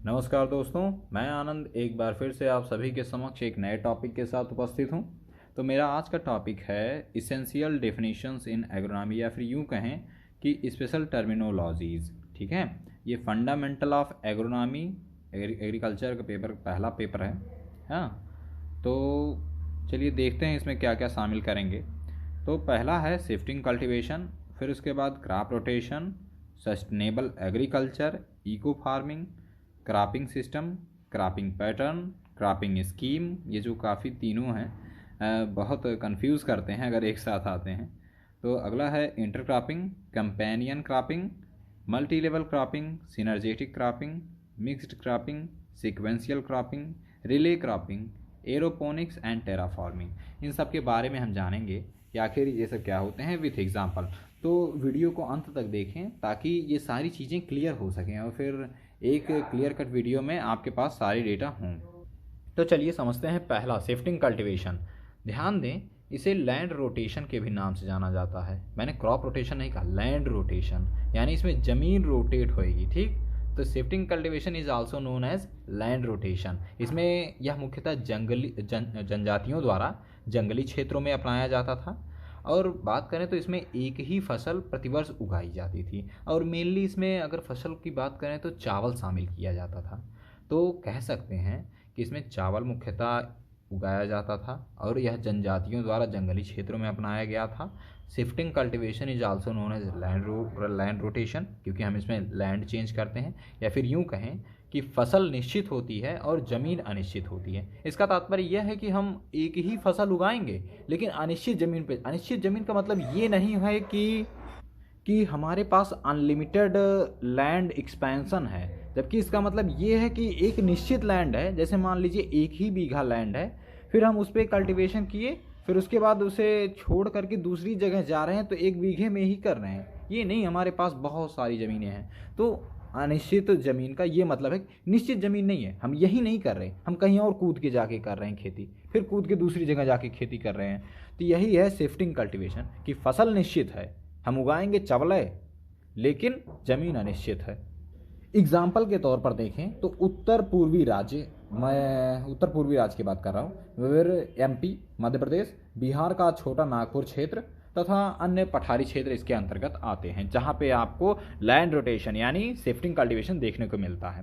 नमस्कार दोस्तों, मैं आनंद एक बार फिर से आप सभी के समक्ष एक नए टॉपिक के साथ उपस्थित हूं। तो मेरा आज का टॉपिक है इसेंशियल डेफिनेशंस इन एग्रोनॉमी, या फिर यूं कहें कि स्पेशल टर्मिनोलॉजीज़। ठीक है, ये फंडामेंटल ऑफ एग्रोनॉमी एग्रीकल्चर का पहला पेपर है। हाँ, तो चलिए देखते हैं इसमें क्या क्या शामिल करेंगे। तो पहला है शिफ्टिंग कल्टीवेशन, फिर उसके बाद crop rotation, sustainable agriculture, eco farming, cropping system, cropping pattern, cropping scheme. ये जो काफ़ी तीनों हैं बहुत कंफ्यूज करते हैं अगर एक साथ आते हैं। तो अगला है intercropping, companion cropping, multi level cropping, synergetic cropping, mixed cropping, sequential cropping, relay cropping, aeroponics and terraforming. इन सब के बारे में हम जानेंगे कि आखिर ये सब क्या होते हैं विथ एग्जांपल। तो वीडियो को अंत तक देखें ताकि ये सारी चीज़ें क्लियर हो सकें और फिर एक क्लियर कट वीडियो में आपके पास सारी डेटा हों। तो चलिए समझते हैं पहला शिफ्टिंग कल्टीवेशन। ध्यान दें, इसे लैंड रोटेशन के भी नाम से जाना जाता है। मैंने क्रॉप रोटेशन नहीं कहा, लैंड रोटेशन, यानी इसमें ज़मीन रोटेट होएगी। ठीक, तो shifting cultivation is also known as land rotation. इसमें यह मुख्यतः जनजातियों द्वारा जंगली क्षेत्रों में अपनाया जाता था। और बात करें तो इसमें एक ही फसल प्रतिवर्ष उगाई जाती थी, और मेनली इसमें अगर फसल की बात करें तो चावल शामिल किया जाता था। तो कह सकते हैं कि इसमें चावल मुख्यतः उगाया जाता था और यह जनजातियों द्वारा जंगली क्षेत्रों में अपनाया गया था। Shifting cultivation is also known as land rotation, क्योंकि हम इसमें लैंड चेंज करते हैं, या फिर यूँ कहें कि फसल निश्चित होती है और ज़मीन अनिश्चित होती है। इसका तात्पर्य यह है कि हम एक ही फसल उगाएंगे लेकिन अनिश्चित ज़मीन पे। अनिश्चित ज़मीन का मतलब ये नहीं है कि हमारे पास अनलिमिटेड लैंड एक्सपेंशन है, जबकि इसका मतलब ये है कि एक निश्चित लैंड है। जैसे मान लीजिए 1 ही बीघा लैंड है, फिर हम उस पर कल्टीवेशन किए, फिर उसके बाद उसे छोड़ करके दूसरी जगह जा रहे हैं तो 1 बीघे में ही कर रहे हैं। ये नहीं, हमारे पास बहुत सारी ज़मीनें हैं। तो अनिश्चित ज़मीन का ये मतलब है निश्चित ज़मीन नहीं है, हम यही नहीं कर रहे, हम कहीं और कूद के जाके कर रहे हैं खेती, फिर कूद के दूसरी जगह जाके खेती कर रहे हैं। तो यही है शिफ्टिंग कल्टीवेशन कि फसल निश्चित है, हम उगाएंगे चवले, लेकिन ज़मीन अनिश्चित है। एग्जाम्पल के तौर पर देखें तो उत्तर पूर्वी राज्य, मैं उत्तर पूर्वी राज्य की बात कर रहा हूँ, फिर एमपी, मध्य प्रदेश, बिहार का छोटा नागपुर क्षेत्र तथा अन्य पठारी क्षेत्र इसके अंतर्गत आते हैं, जहाँ पे आपको लैंड रोटेशन यानी शिफ्टिंग कल्टीवेशन देखने को मिलता है।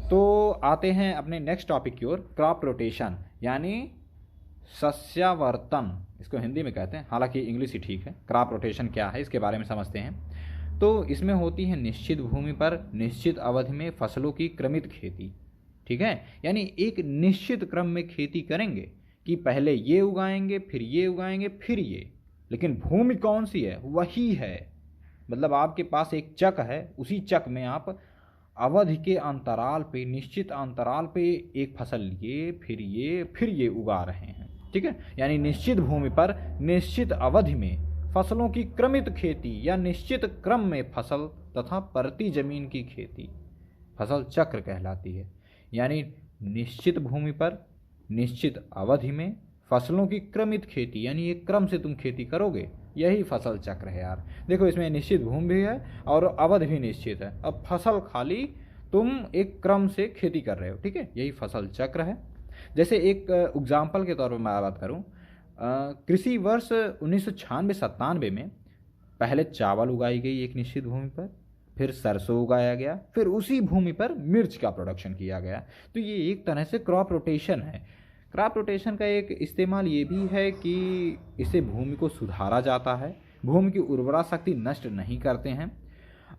तो आते हैं अपने नेक्स्ट टॉपिक की ओर, क्रॉप रोटेशन यानी सस्यावर्तन, इसको हिंदी में कहते हैं, हालांकि इंग्लिश ही ठीक है। क्रॉप रोटेशन क्या है इसके बारे में समझते हैं। तो इसमें होती है निश्चित भूमि पर निश्चित अवधि में फसलों की क्रमित खेती। ठीक है, यानी एक निश्चित क्रम में खेती करेंगे कि पहले ये उगाएंगे, फिर ये उगाएंगे, फिर ये, लेकिन भूमि कौन सी है वही है। मतलब आपके पास एक चक है, उसी चक में आप अवधि के अंतराल पे, निश्चित अंतराल पे एक फसल लिए, फिर ये उगा रहे हैं। ठीक है, यानी निश्चित भूमि पर निश्चित अवधि में फसलों की क्रमित खेती या निश्चित क्रम में फसल तथा प्रति जमीन की खेती फसल चक्र कहलाती है। यानी निश्चित भूमि पर निश्चित अवधि में फसलों की क्रमित खेती, यानी एक क्रम से तुम खेती करोगे, यही फसल चक्र है यार। देखो, इसमें निश्चित भूमि भी है और अवधि भी निश्चित है, अब फसल खाली तुम एक क्रम से खेती कर रहे हो। ठीक है, यही फसल चक्र है। जैसे एक एग्जाम्पल के तौर पर मैं बात करूँ, कृषि वर्ष 1996-97 में पहले चावल उगाई गई एक निश्चित भूमि पर, फिर सरसों उगाया गया, फिर उसी भूमि पर मिर्च का प्रोडक्शन किया गया। तो ये एक तरह से क्रॉप रोटेशन है। क्रॉप रोटेशन का एक इस्तेमाल ये भी है कि इससे भूमि को सुधारा जाता है, भूमि की उर्वरा शक्ति नष्ट नहीं करते हैं।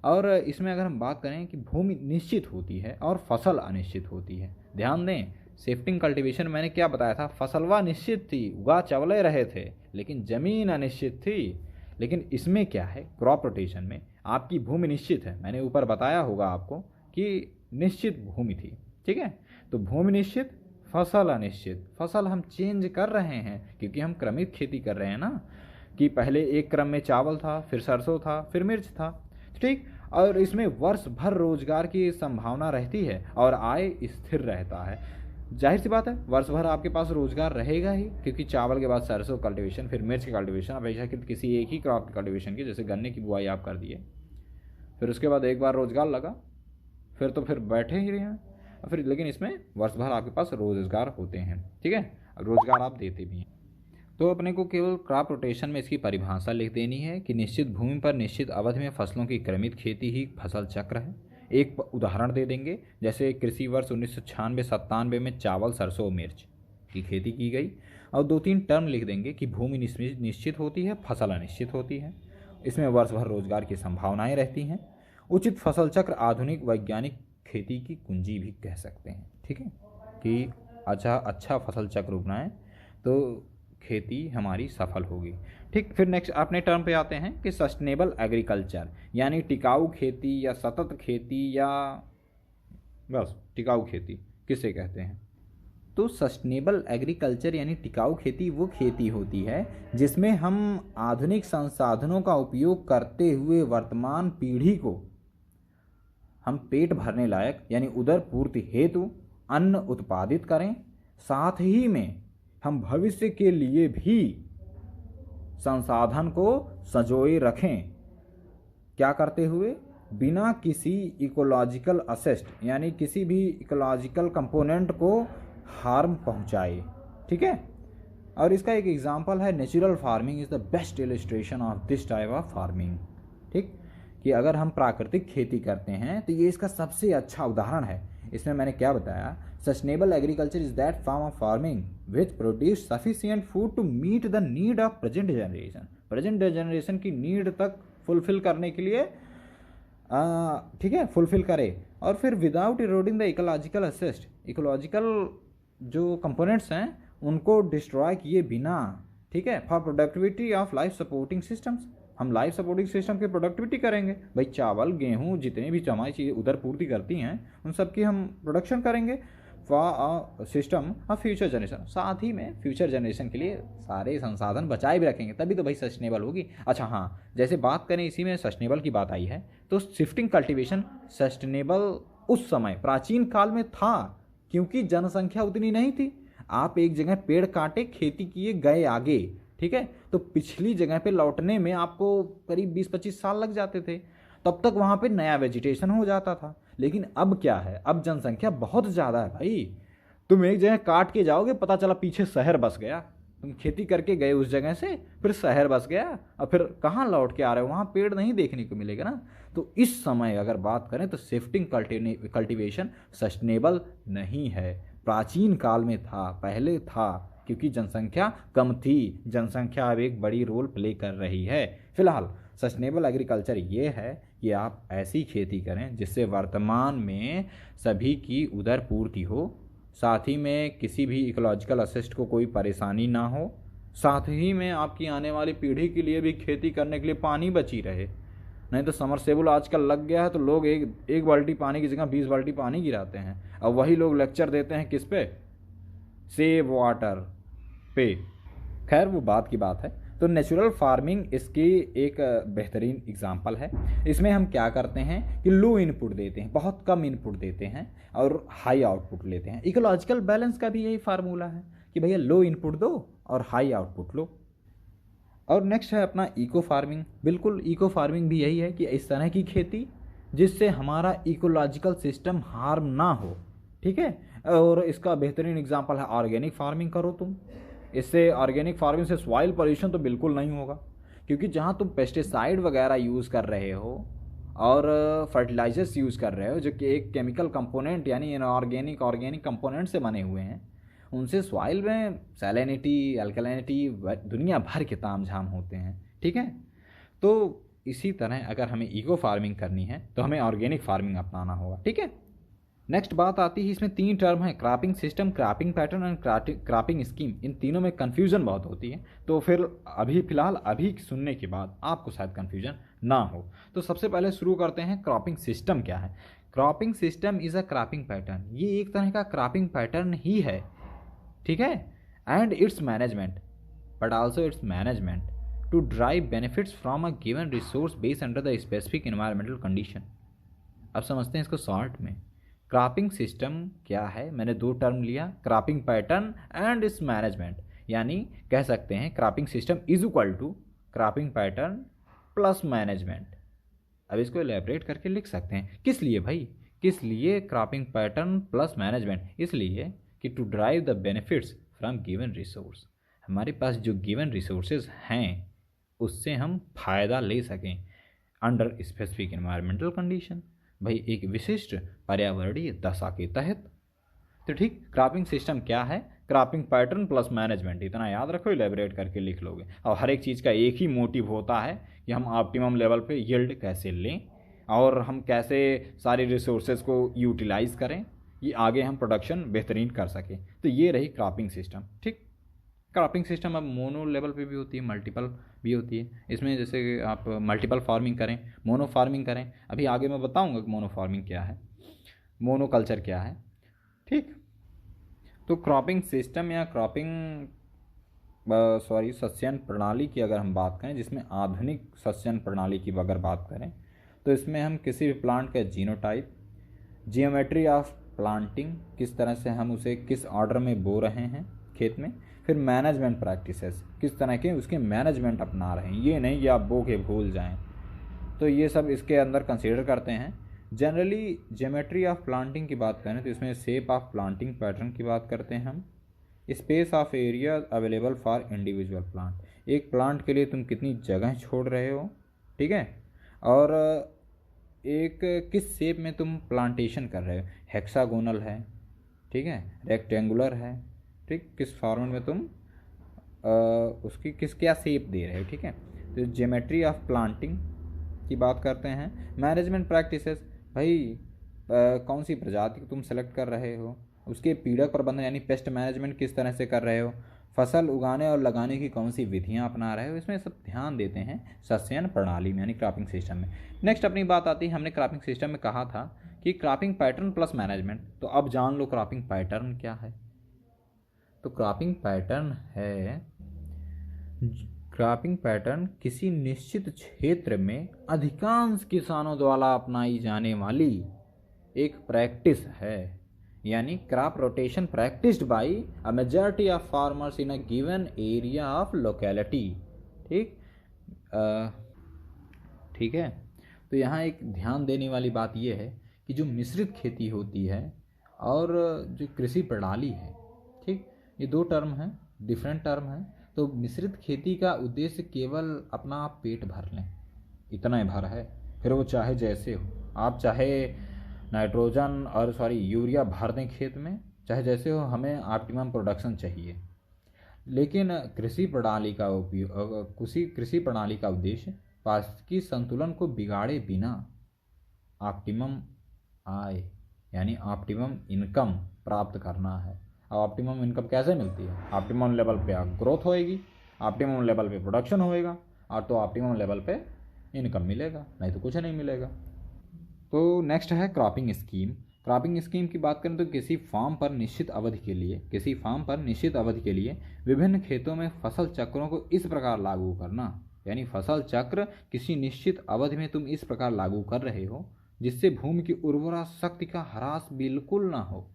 और इसमें अगर हम बात करें कि भूमि निश्चित होती है और फसल अनिश्चित होती है। ध्यान दें, शिफ्टिंग कल्टीवेशन मैंने क्या बताया था, फसलवा निश्चित थी, उगा चवले रहे थे, लेकिन ज़मीन अनिश्चित थी। लेकिन इसमें क्या है, क्रॉप रोटेशन में आपकी भूमि निश्चित है। मैंने ऊपर बताया होगा आपको कि निश्चित भूमि थी। ठीक है, तो भूमि निश्चित, फसल अनिश्चित। फसल हम चेंज कर रहे हैं क्योंकि हम क्रमित खेती कर रहे हैं ना, कि पहले एक क्रम में चावल था, फिर सरसों था, फिर मिर्च था। ठीक, और इसमें वर्ष भर रोजगार की संभावना रहती है और आय स्थिर रहता है। जाहिर सी बात है, वर्ष भर आपके पास रोजगार रहेगा ही, क्योंकि चावल के बाद सरसों कल्टीवेशन, फिर मिर्च की कल्टीवेशन, अपेक्षाकृत किसी एक ही क्रॉप की कल्टीवेशन की, जैसे गन्ने की बुआई आप कर दिए, फिर उसके बाद एक बार रोजगार लगा, तो फिर बैठे ही रहे हैं फिर, लेकिन इसमें वर्ष भर आपके पास रोज़गार होते हैं, ठीक है, रोज़गार आप देते भी हैं। तो अपने को केवल क्रॉप रोटेशन में इसकी परिभाषा लिख देनी है कि निश्चित भूमि पर निश्चित अवधि में फसलों की क्रमित खेती ही फसल चक्र है। एक उदाहरण दे देंगे, जैसे कृषि वर्ष 1996-97 में चावल, सरसों और मिर्च की खेती की गई, और 2-3 टर्म लिख देंगे कि भूमि निश्चित होती है, फसल अनिश्चित होती है, इसमें वर्ष भर रोजगार की संभावनाएं रहती हैं। उचित फसल चक्र आधुनिक वैज्ञानिक खेती की कुंजी भी कह सकते हैं, ठीक है, कि अच्छा फसल चक्र अपनाएं तो खेती हमारी सफल होगी, ठीक। फिर नेक्स्ट अपने टर्म पे आते हैं कि सस्टेनेबल एग्रीकल्चर, यानी टिकाऊ खेती या सतत खेती या बस टिकाऊ खेती किसे कहते हैं। तो सस्टेनेबल एग्रीकल्चर यानी टिकाऊ खेती वो खेती होती है जिसमें हम आधुनिक संसाधनों का उपयोग करते हुए वर्तमान पीढ़ी को हम पेट भरने लायक यानी उदर पूर्ति हेतु अन्न उत्पादित करें, साथ ही में हम भविष्य के लिए भी संसाधन को संजोए रखें। क्या करते हुए? बिना किसी इकोलॉजिकल असेस्ट यानी किसी भी इकोलॉजिकल कंपोनेंट को हार्म पहुंचाए, ठीक है। और इसका एक एग्जांपल है natural farming is the best illustration of this type of farming, ठीक, कि अगर हम प्राकृतिक खेती करते हैं तो ये इसका सबसे अच्छा उदाहरण है। इसमें मैंने क्या बताया, sustainable agriculture is that form of farming which produce sufficient food to meet the need of present generation, present generation की नीड तक फुलफिल करने के लिए, ठीक है, फुलफिल करे, और फिर without eroding the ecological assets, ecological जो कंपोनेंट्स हैं उनको डिस्ट्रॉय किए बिना, ठीक है, for productivity of life supporting systems, हम लाइफ सपोर्टिंग सिस्टम की प्रोडक्टिविटी करेंगे भाई, चावल गेहूँ जितने भी हमारी चीज़ें उधर पूर्ति करती हैं उन सब की हम प्रोडक्शन करेंगे for system of future generation, साथ ही में फ्यूचर जनरेशन के लिए सारे संसाधन बचाए भी रखेंगे, तभी तो भाई सस्टेनेबल होगी। अच्छा हाँ, जैसे बात करें इसी में सस्टेनेबल की बात आई है तो शिफ्टिंग कल्टीवेशन सस्टेनेबल उस समय प्राचीन काल में था क्योंकि जनसंख्या उतनी नहीं थी। आप एक जगह पेड़ काटे, खेती किए, गए आगे, ठीक है, तो पिछली जगह पे लौटने में आपको करीब 20-25 साल लग जाते थे, तब तक वहाँ पे नया वेजिटेशन हो जाता था। लेकिन अब क्या है, अब जनसंख्या बहुत ज़्यादा है भाई, तुम एक जगह काट के जाओगे, पता चला पीछे शहर बस गया, तुम खेती करके गए उस जगह से, फिर शहर बस गया, और फिर कहाँ लौट के आ रहे हो, वहाँ पेड़ नहीं देखने को मिलेगा ना। तो इस समय अगर बात करें तो शिफ्टिंग कल्टीवेशन सस्टेनेबल नहीं है, प्राचीन काल में था, पहले था, क्योंकि जनसंख्या कम थी, जनसंख्या अब एक बड़ी रोल प्ले कर रही है। फिलहाल सस्टेनेबल एग्रीकल्चर ये है कि आप ऐसी खेती करें जिससे वर्तमान में सभी की उदर पूर्ति हो, साथ ही में किसी भी इकोलॉजिकल असिस्ट को कोई परेशानी ना हो, साथ ही में आपकी आने वाली पीढ़ी के लिए भी खेती करने के लिए पानी बची रहे। नहीं तो समरसेबुल आजकल लग गया है तो लोग एक बाल्टी पानी की जगह 20 बाल्टी पानी गिराते हैं, अब वही लोग लेक्चर देते हैं किस पे, सेव वाटर पे। खैर वो बात की बात है। तो नेचुरल फार्मिंग इसकी एक बेहतरीन एग्जांपल है। इसमें हम क्या करते हैं कि लो इनपुट देते हैं, बहुत कम इनपुट देते हैं और हाई आउटपुट लेते हैं। इकोलॉजिकल बैलेंस का भी यही फार्मूला है कि भैया लो इनपुट दो और हाई आउटपुट लो। और नेक्स्ट है अपना इको फार्मिंग। बिल्कुल इको फार्मिंग भी यही है कि इस तरह की खेती जिससे हमारा इकोलॉजिकल सिस्टम हार्म ना हो, ठीक है। और इसका बेहतरीन एग्जांपल है ऑर्गेनिक फार्मिंग करो तुम। इससे ऑर्गेनिक फार्मिंग से सॉइल पॉल्यूशन तो बिल्कुल नहीं होगा, क्योंकि जहाँ तुम पेस्टिसाइड वगैरह यूज़ कर रहे हो और फर्टिलाइजर्स यूज़ कर रहे हो जो कि एक केमिकल कंपोनेंट यानी ऑर्गेनिक कंपोनेंट से बने हुए हैं, उनसे सॉइल में सैलिनिटी, अल्कलिनिटी, दुनिया भर के तामझाम होते हैं, ठीक है। तो इसी तरह अगर हमें इको फार्मिंग करनी है तो हमें ऑर्गेनिक फार्मिंग अपनाना होगा, ठीक है। नेक्स्ट बात आती है, इसमें 3 टर्म है, cropping system, cropping pattern and cropping scheme. इन तीनों में कन्फ्यूजन बहुत होती है, तो फिर अभी सुनने के बाद आपको शायद कन्फ्यूजन ना हो। तो सबसे पहले शुरू करते हैं, क्रॉपिंग सिस्टम क्या है। Cropping system is a cropping pattern, ये एक तरह का क्रॉपिंग पैटर्न ही है, ठीक है। And its management, but also its management to drive benefits from a given resource based under the specific environmental condition. अब समझते हैं इसको शॉर्ट में। क्रॉपिंग सिस्टम क्या है, मैंने 2 टर्म लिया, cropping pattern and its management, यानी कह सकते हैं cropping system is equal to cropping pattern plus management. अब इसको एलैबोरेट करके लिख सकते हैं, किस लिए भाई, किस लिए क्रॉपिंग पैटर्न प्लस मैनेजमेंट? इसलिए कि to drive the benefits from given resource, हमारे पास जो गिवन रिसोर्सेज हैं उससे हम फ़ायदा ले सकें अंडर स्पेसिफिक एनवायरमेंटल कंडीशन, भाई एक विशिष्ट पर्यावरणीय दशा के तहत। तो ठीक, क्रॉपिंग सिस्टम क्या है? क्रॉपिंग पैटर्न प्लस मैनेजमेंट, इतना याद रखो, इलेबरेट करके लिख लोगे। और हर एक चीज़ का एक ही मोटिव होता है कि हम ऑप्टिमम लेवल पे यील्ड कैसे लें और हम कैसे सारे रिसोर्सेज को यूटिलाइज करें, ये आगे हम प्रोडक्शन बेहतरीन कर सकें। तो ये रही क्रॉपिंग सिस्टम। ठीक, क्रॉपिंग सिस्टम अब मोनो लेवल पे भी होती है, मल्टीपल भी होती है। इसमें जैसे कि आप मल्टीपल फार्मिंग करें, मोनो फार्मिंग करें, अभी आगे मैं बताऊंगा कि मोनो फार्मिंग क्या है, मोनो कल्चर क्या है। ठीक, तो क्रॉपिंग सिस्टम या क्रॉपिंग सस्यन प्रणाली की अगर हम बात करें, जिसमें आधुनिक सस्यन प्रणाली की अगर बात करें, तो इसमें हम किसी भी प्लांट का जीनोटाइप, जियोमेट्री ऑफ प्लांटिंग, किस तरह से हम उसे किस ऑर्डर में बो रहे हैं खेत में, फिर मैनेजमेंट प्रैक्टिसेस, किस तरह के उसके मैनेजमेंट अपना रहे हैं, ये नहीं कि आप बो के भूल जाएं, तो ये सब इसके अंदर कंसीडर करते हैं। जनरली ज्योमेट्री ऑफ प्लांटिंग की बात करें तो इसमें शेप ऑफ प्लांटिंग पैटर्न की बात करते हैं हम, space of area available for individual plant, एक प्लांट के लिए तुम कितनी जगह छोड़ रहे हो, ठीक है, और एक किस शेप में तुम प्लांटेशन कर रहे हो, हेक्सागोनल है, ठीक है, रेक्टेंगुलर है, ठीक, किस फॉर्मेट में तुम उसकी किस क्या शेप दे रहे हो, ठीक है। तो ज्योमेट्री ऑफ प्लांटिंग की बात करते हैं। मैनेजमेंट प्रैक्टिसेस, भाई कौन सी प्रजाति को तुम सेलेक्ट कर रहे हो, उसके पीड़क प्रबंधन यानी पेस्ट मैनेजमेंट किस तरह से कर रहे हो, फसल उगाने और लगाने की कौन सी विधियां अपना रहे हो, इसमें सब ध्यान देते हैं सस्यन प्रणाली में यानी क्रॉपिंग सिस्टम में। नेक्स्ट अपनी बात आती है, हमने क्रॉपिंग सिस्टम में कहा था कि क्रॉपिंग पैटर्न प्लस मैनेजमेंट, तो अब जान लो क्रॉपिंग पैटर्न क्या है। तो क्रॉपिंग पैटर्न है, क्रॉपिंग पैटर्न किसी निश्चित क्षेत्र में अधिकांश किसानों द्वारा अपनाई जाने वाली एक प्रैक्टिस है, यानी crop rotation practised by a majority of farmers in a given area of locality. ठीक, ठीक है। तो यहाँ एक ध्यान देने वाली बात यह है कि जो मिश्रित खेती होती है और जो कृषि प्रणाली है, ठीक, ये दो टर्म हैं, डिफरेंट टर्म हैं। तो मिश्रित खेती का उद्देश्य केवल अपना आप पेट भर लें, इतना ही भर है, फिर वो चाहे जैसे हो, आप चाहे नाइट्रोजन और यूरिया भर दें खेत में, चाहे जैसे हो, हमें ऑप्टिमम प्रोडक्शन चाहिए। लेकिन कृषि प्रणाली का उपयोग, कृषि प्रणाली का उद्देश्य पारिस्थितिकी संतुलन को बिगाड़े बिना ऑप्टिमम आय यानी ऑप्टिमम इनकम प्राप्त करना है। अब ऑप्टिमम इनकम कैसे मिलती है? ऑप्टिमम लेवल पे ग्रोथ होएगी, ऑप्टिमम लेवल पे प्रोडक्शन होएगा, और तो ऑप्टिमम लेवल पे इनकम मिलेगा, नहीं तो कुछ नहीं मिलेगा। तो नेक्स्ट है क्रॉपिंग स्कीम। क्रॉपिंग स्कीम की बात करें तो किसी फार्म पर निश्चित अवधि के लिए विभिन्न खेतों में फसल चक्रों को इस प्रकार लागू करना, यानी फसल चक्र किसी निश्चित अवधि में तुम इस प्रकार लागू कर रहे हो जिससे भूमि की उर्वरा शक्ति का ह्रास बिल्कुल ना हो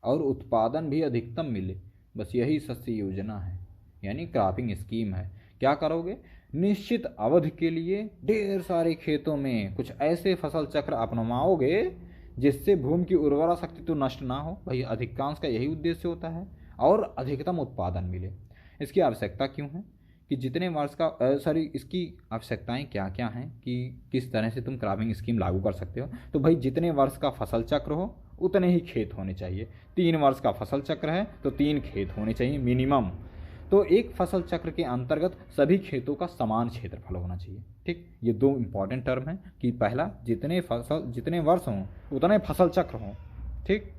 और उत्पादन भी अधिकतम मिले। बस यही सस्ती योजना है, यानी क्रॉपिंग स्कीम है। क्या करोगे? निश्चित अवधि के लिए ढेर सारे खेतों में कुछ ऐसे फसल चक्र अपनाओगे जिससे भूमि की उर्वरा शक्ति तो नष्ट ना हो, भाई अधिकांश का यही उद्देश्य होता है, और अधिकतम उत्पादन मिले। इसकी आवश्यकता क्यों है कि जितने वर्ष का इसकी आवश्यकताएं क्या क्या हैं कि किस तरह से तुम क्रॉपिंग स्कीम लागू कर सकते हो। तो भाई जितने वर्ष का फसल चक्र हो उतने ही खेत होने चाहिए। 3 वर्ष का फसल चक्र है तो 3 खेत होने चाहिए मिनिमम। तो एक फसल चक्र के अंतर्गत सभी खेतों का समान क्षेत्रफल होना चाहिए। ठीक, ये दो इंपॉर्टेंट टर्म हैं कि पहला जितने वर्ष हों उतने फसल चक्र हों, ठीक,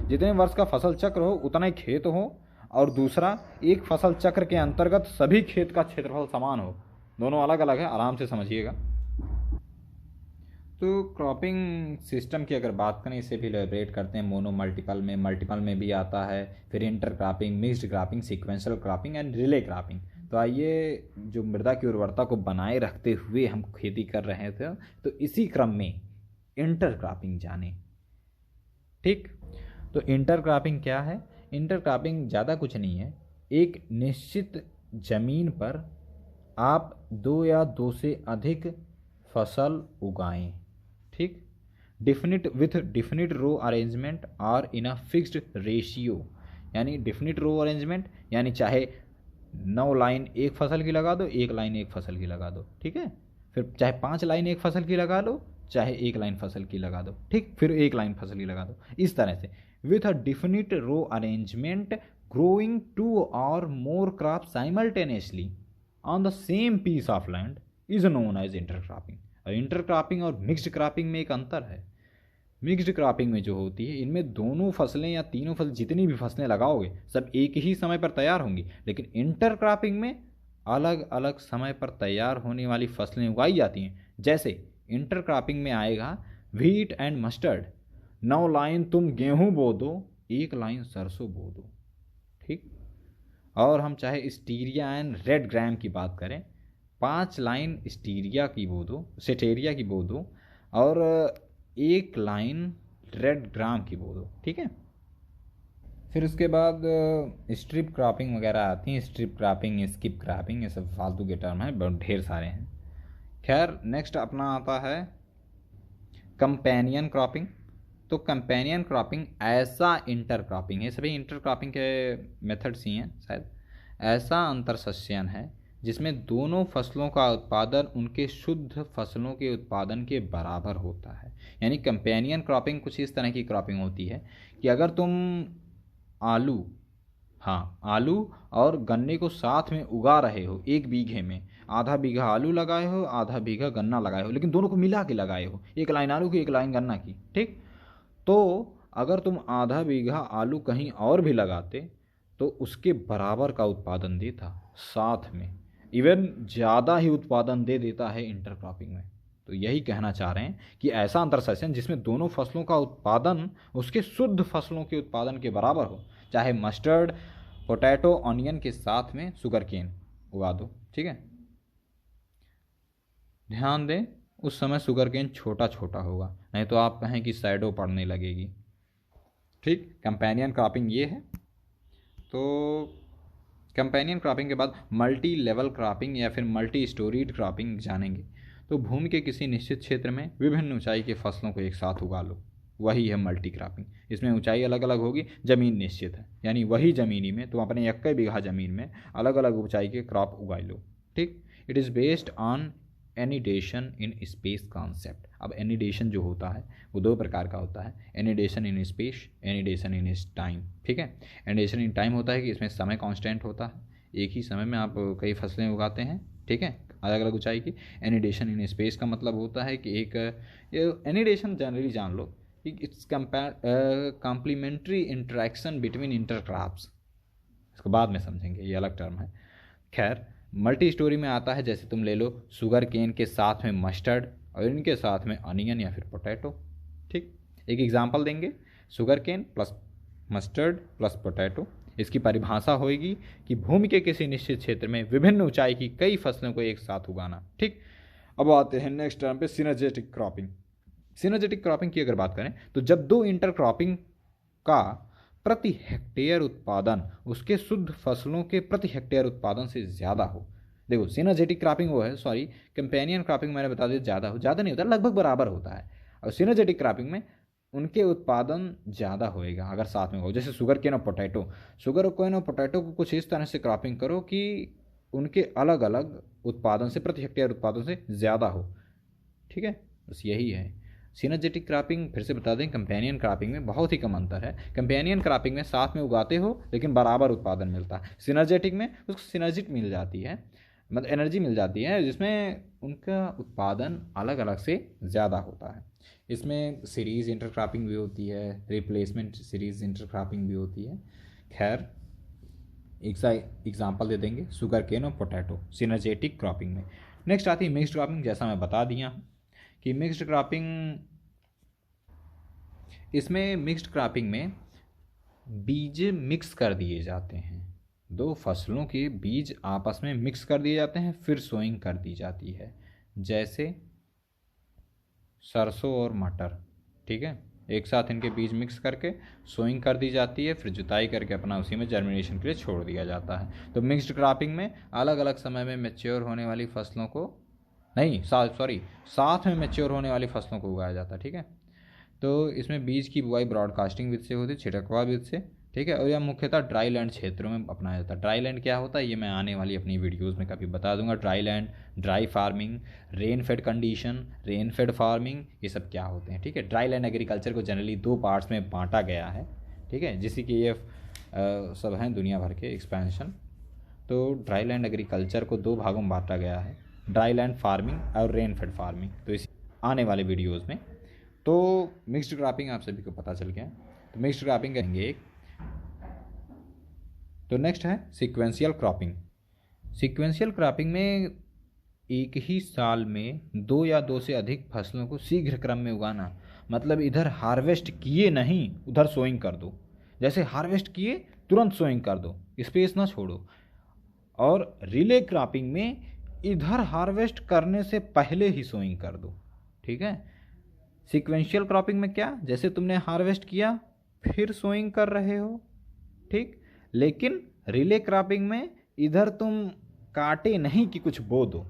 जितने वर्ष का फसल चक्र हो उतना ही खेत हो, और दूसरा एक फसल चक्र के अंतर्गत सभी खेत का क्षेत्रफल समान हो। दोनों अलग अलग है, आराम से समझिएगा। तो क्रॉपिंग सिस्टम की अगर बात करें, इसे भी इलेबरेट करते हैं मोनो मल्टीपल में भी आता है, फिर inter cropping, mixed cropping, sequential cropping and relay cropping. तो आइए, जो मृदा की उर्वरता को बनाए रखते हुए हम खेती कर रहे थे, तो इसी क्रम में इंटर क्रॉपिंग जाने। ठीक, तो इंटर क्रॉपिंग क्या है? इंटर क्रॉपिंग ज़्यादा कुछ नहीं है, एक निश्चित ज़मीन पर आप 2 या 2 से अधिक फसल उगाएं। ठीक, डिफिनिट रो अरेंजमेंट और इन अ फिक्स्ड रेशियो। यानी डिफिनिट रो अरेंजमेंट यानी चाहे 9 लाइन एक फसल की लगा दो, 1 लाइन एक फसल की लगा दो, ठीक है। फिर चाहे 5 लाइन एक फसल की लगा लो, चाहे 1 लाइन फसल की लगा दो, ठीक, फिर 1 लाइन फसल की लगा दो, इस तरह से with a definite row arrangement growing 2 और more crop simultaneously on the same piece of land is known as intercropping. और इंटरक्रॉपिंग और मिक्स्ड क्रॉपिंग में एक अंतर है। मिक्स्ड क्रॉपिंग में जो होती है, इनमें दोनों फसलें या तीनों फसल जितनी भी फसलें लगाओगे सब एक ही समय पर तैयार होंगी, लेकिन इंटरक्रॉपिंग में अलग अलग समय पर तैयार होने वाली फसलें उगाई जाती हैं। जैसे इंटरक्रॉपिंग में आएगा व्हीट एंड मस्टर्ड, 9 लाइन तुम गेहूं बो दो, 1 लाइन सरसों बो दो, ठीक। और हम चाहे स्टीरिया एंड रेड ग्राम की बात करें, 5 लाइन स्टीरिया की बो दो, सेटेरिया की बो दो, और 1 लाइन रेड ग्राम की बो दो, ठीक है। फिर उसके बाद स्ट्रिप क्रॉपिंग वगैरह आती हैं। स्ट्रिप क्रॉपिंग, स्किप क्रॉपिंग, ये सब फालतू के टर्म हैं, बहुत ढेर सारे हैं। खैर, नेक्स्ट अपना आता है कंपेनियन क्रॉपिंग। तो कंपेनियन क्रॉपिंग ऐसा इंटर क्रॉपिंग है, सभी इंटर क्रॉपिंग के मेथड्स ही हैं शायद, ऐसा अंतरसस्यन है जिसमें दोनों फसलों का उत्पादन उनके शुद्ध फसलों के उत्पादन के बराबर होता है। यानी कंपेनियन क्रॉपिंग कुछ इस तरह की क्रॉपिंग होती है कि अगर तुम आलू और गन्ने को साथ में उगा रहे हो, 1 बीघे में आधा बीघा आलू लगाए हो, आधा बीघा गन्ना लगाए हो, लेकिन दोनों को मिला के लगाए हो, 1 लाइन आलू की 1 लाइन गन्ना की, ठीक। तो अगर तुम आधा बीघा आलू कहीं और भी लगाते तो उसके बराबर का उत्पादन देता, साथ में इवन ज़्यादा ही उत्पादन दे देता है इंटरक्रॉपिंग में। तो यही कहना चाह रहे हैं कि ऐसा अंतरसेशन जिसमें दोनों फसलों का उत्पादन उसके शुद्ध फसलों के उत्पादन के बराबर हो, चाहे मस्टर्ड, पोटैटो, ऑनियन के साथ में शुगर केन उगा दो, ठीक है। ध्यान दें, उस समय शुगर केन छोटा छोटा होगा, नहीं तो आप कहें कि शैडो पड़ने लगेगी, ठीक। कंपेनियन क्रॉपिंग ये है। तो कंपेनियन क्रॉपिंग के बाद मल्टी लेवल क्रॉपिंग या फिर मल्टी स्टोरीड क्रॉपिंग जानेंगे। तो भूमि के किसी निश्चित क्षेत्र में विभिन्न ऊंचाई के फसलों को एक साथ उगा लो, वही है मल्टी क्रॉपिंग। इसमें ऊंचाई अलग अलग होगी, ज़मीन निश्चित है, यानी वही ज़मीनी में तुम अपने 1 बीघा ज़मीन में अलग अलग ऊंचाई के क्रॉप उगा लो, ठीक। It is based on anidation in space concept. अब एनिडेशन जो होता है वो 2 प्रकार का होता है, एनिडेशन इन स्पेस, एनिडेशन इन टाइम, ठीक है। एनिडेशन इन टाइम होता है कि इसमें समय कांस्टेंट होता है, एक ही समय में आप कई फसलें उगाते हैं, ठीक है, अलग अलग ऊंचाई की। एनिडेशन इन स्पेस का मतलब होता है कि एक एनिडेशन जनरली जान लो कि इट्स कॉम्प्लीमेंट्री इंटरेक्शन बिटवीन इंटरक्रॉप्स, इसको बाद में समझेंगे, ये अलग टर्म है। खैर, मल्टी स्टोरी में आता है, जैसे तुम ले लो शुगर केन के साथ में मस्टर्ड और इनके साथ में अनियन या फिर पोटैटो, ठीक। एक एग्जांपल देंगे, sugar cane plus mustard plus potato. इसकी परिभाषा होगी कि भूमि के किसी निश्चित क्षेत्र में विभिन्न ऊंचाई की कई फसलों को एक साथ उगाना, ठीक। अब आते हैं नेक्स्ट टर्म पे, सिनर्जेटिक क्रॉपिंग। सिनर्जेटिक क्रॉपिंग की अगर बात करें तो जब 2 इंटरक्रॉपिंग का प्रति हेक्टेयर उत्पादन उसके शुद्ध फसलों के प्रति हेक्टेयर उत्पादन से ज़्यादा हो। देखो, सिनर्जेटिक क्रॉपिंग वो है, सॉरी कंपेनियन क्रॉपिंग मैंने बता दिया ज़्यादा हो, ज़्यादा नहीं होता, लगभग बराबर होता है। और सिनर्जेटिक क्रॉपिंग में उनके उत्पादन ज़्यादा होएगा अगर साथ में हो, जैसे शुगर केन और पोटैटो। शुगर केन और पोटैटो को कुछ इस तरह से क्रॉपिंग करो कि उनके अलग अलग उत्पादन से, प्रति हेक्टेयर उत्पादन से ज़्यादा हो, ठीक है। बस यही है सिनर्जेटिक क्रॉपिंग। फिर से बता दें, कंपेनियन क्रॉपिंग में बहुत ही कम अंतर है। कंपेनियन क्रॉपिंग में साथ में उगाते हो लेकिन बराबर उत्पादन मिलता है, सिनर्जेटिक में उसको सिनर्जिट मिल जाती है, मतलब एनर्जी मिल जाती है, जिसमें उनका उत्पादन अलग अलग से ज़्यादा होता है। इसमें सीरीज़ इंटरक्रॉपिंग भी होती है, रिप्लेसमेंट सीरीज़ इंटरक्रॉपिंग भी होती है। खैर, एक एग्जांपल दे देंगे, शुगर केन और पोटैटो सिनर्जेटिक क्रॉपिंग में। नेक्स्ट आती है मिक्स्ड क्रॉपिंग। जैसा मैं बता दिया कि मिक्स्ड क्रॉपिंग, इसमें मिक्स्ड क्रॉपिंग में बीज मिक्स कर दिए जाते हैं, 2 फसलों के बीज आपस में मिक्स कर दिए जाते हैं, फिर सोइंग कर दी जाती है। जैसे सरसों और मटर, ठीक है, एक साथ इनके बीज मिक्स करके सोइंग कर दी जाती है, फिर जुताई करके अपना उसी में जर्मिनेशन के लिए छोड़ दिया जाता है। तो मिक्स्ड क्रॉपिंग में अलग अलग समय में मैच्योर होने वाली फसलों को, नहीं सॉरी, साथ में मैच्योर होने वाली फसलों को उगाया जाता है, ठीक है। तो इसमें बीज की बुआई ब्रॉडकास्टिंग विधि से होती है, छिड़कवा विधि से, ठीक है। और यह मुख्यतः ड्राई लैंड क्षेत्रों में अपनाया जाता है। ड्राई लैंड क्या होता है ये मैं आने वाली अपनी वीडियोस में कभी बता दूंगा। Dry land, dry farming, rain fade condition, rain fade farming, ये सब क्या होते हैं, ठीक है। ड्राई लैंड एग्रीकल्चर को जनरली 2 पार्ट्स में बांटा गया है, ठीक है, जिससे कि ये सब हैं दुनिया भर के एक्सपेंशन। तो ड्राई लैंड एग्रीकल्चर को 2 भागों में बांटा गया है, ड्राई लैंड फार्मिंग और रेन फेड फार्मिंग। तो इस आने वाले वीडियोज़ में तो मिक्स्ड क्रॉपिंग आप सभी को पता चल गया। तो मिक्स्ड क्रॉपिंग करेंगे एक। तो नेक्स्ट है सीक्वेंशियल क्रॉपिंग। सीक्वेंशियल क्रॉपिंग में एक ही साल में 2 या 2 से अधिक फसलों को शीघ्र क्रम में उगाना। मतलब इधर हार्वेस्ट किए नहीं उधर सोइंग कर दो, जैसे हार्वेस्ट किए तुरंत सोइंग कर दो, स्पेस ना छोड़ो। और रिले क्रॉपिंग में इधर हार्वेस्ट करने से पहले ही सोइंग कर दो, ठीक है। सीक्वेंशियल क्रॉपिंग में क्या, जैसे तुमने हार्वेस्ट किया फिर सोइंग कर रहे हो, ठीक। लेकिन रिले क्रॉपिंग में इधर तुम काटे नहीं कि कुछ बो दो,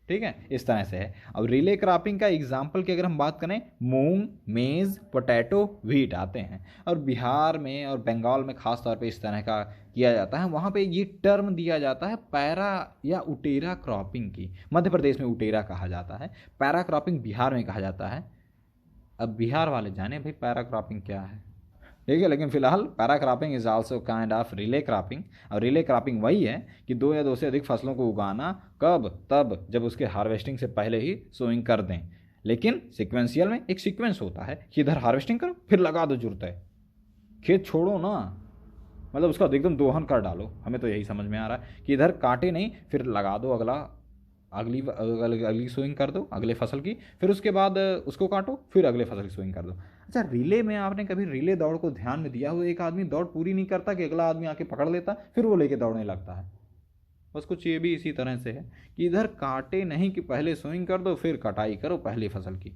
ठीक है, इस तरह से है। अब रिले क्रॉपिंग का एग्जाम्पल की अगर हम बात करें, मूंग, मेज़, पोटैटो, व्हीट आते हैं। और बिहार में और बंगाल में खास तौर पे इस तरह का किया जाता है। वहाँ पे ये टर्म दिया जाता है पैरा या उटेरा क्रॉपिंग की। मध्य प्रदेश में उटेरा कहा जाता है, पैरा क्रॉपिंग बिहार में कहा जाता है। अब बिहार वाले जाने भाई पैरा क्रॉपिंग क्या है, ठीक है। लेकिन फिलहाल para cropping is also kind of relay cropping. और रिले क्रॉपिंग वही है कि 2 या 2 से अधिक फसलों को उगाना, कब, तब जब उसके हार्वेस्टिंग से पहले ही सोइंग कर दें। लेकिन सीक्वेंशियल में एक सीक्वेंस होता है कि इधर हार्वेस्टिंग करो फिर लगा दो, जरूरत है खेत छोड़ो ना, मतलब उसका एकदम दोहन कर डालो। हमें तो यही समझ में आ रहा है कि इधर काटे नहीं फिर लगा दो, अगली सोइंग कर दो अगले फसल की, फिर उसके बाद उसको काटो फिर अगले फसल की सोइंग कर दो। अच्छा, रिले में आपने कभी रिले दौड़ को ध्यान में दिया हो? एक आदमी दौड़ पूरी नहीं करता कि अगला आदमी आके पकड़ लेता फिर वो लेके दौड़ने लगता है। बस कुछ ये भी इसी तरह से है कि इधर काटे नहीं कि पहले सोइंग कर दो फिर कटाई करो पहली फसल की।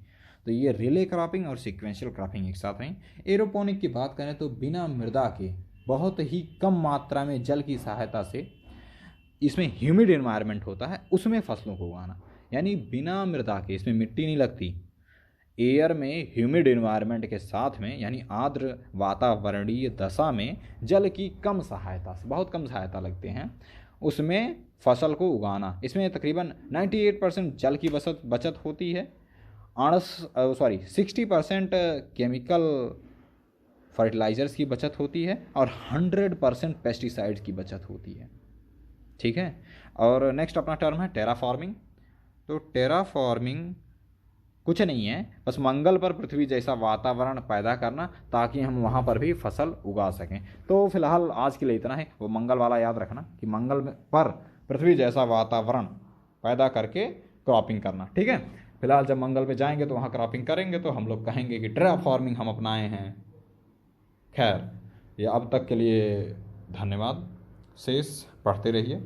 तो ये रिले क्रॉपिंग और सीक्वेंशियल क्रॉपिंग एक साथ हैं। एरोपोनिक की बात करें तो बिना मृदा के बहुत ही कम मात्रा में जल की सहायता से, इसमें ह्यूमिड एनवायरनमेंट होता है उसमें फसलों को उगाना, यानी बिना मृदा के, इसमें मिट्टी नहीं लगती, एयर में ह्यूमिड एनवायरनमेंट के साथ में, यानी आर्द्र वातावरणीय दशा में जल की कम सहायता से, बहुत कम सहायता लगते हैं, उसमें फसल को उगाना। इसमें तकरीबन 98% जल की बचत होती है, 60% केमिकल फर्टिलाइजर्स की बचत होती है और 100% पेस्टिसाइड्स की बचत होती है, ठीक है। और नेक्स्ट अपना टर्म है टेरा फार्मिंग। तो टेरा फार्मिंग कुछ नहीं है, बस मंगल पर पृथ्वी जैसा वातावरण पैदा करना ताकि हम वहाँ पर भी फसल उगा सकें। तो फिलहाल आज के लिए इतना है। वो मंगल वाला याद रखना कि मंगल पर पृथ्वी जैसा वातावरण पैदा करके क्रॉपिंग करना, ठीक है। फिलहाल जब मंगल पे जाएंगे तो वहाँ क्रॉपिंग करेंगे तो हम लोग कहेंगे कि टेरा फार्मिंग हम अपनाए हैं। खैर, ये अब तक के लिए धन्यवाद। शेष पढ़ते रहिए।